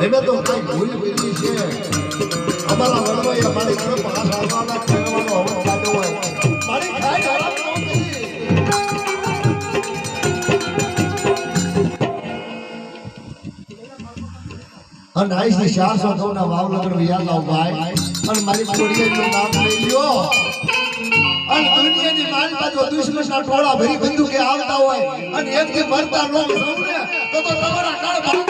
હવે તો કઈ ભૂલ પડી છે અમારા વડવાઈ અમારી ઘર પાસ આવવાના કહેવાનો અવળ કાઢો હોય મારી ખાઈ હરામ ન કરી અને આઈસી 400 ના વાવલગર વિયા લાવ ભાઈ અને મારી છોડીનું નામ લઈ લ્યો અને દુનિયાની મારી બાજુ દુશ્મનના ટોળા ભરી બંદૂકે આવતા હોય અને એકથી મરતા ન સૌને તો તમારા કાળ ભારત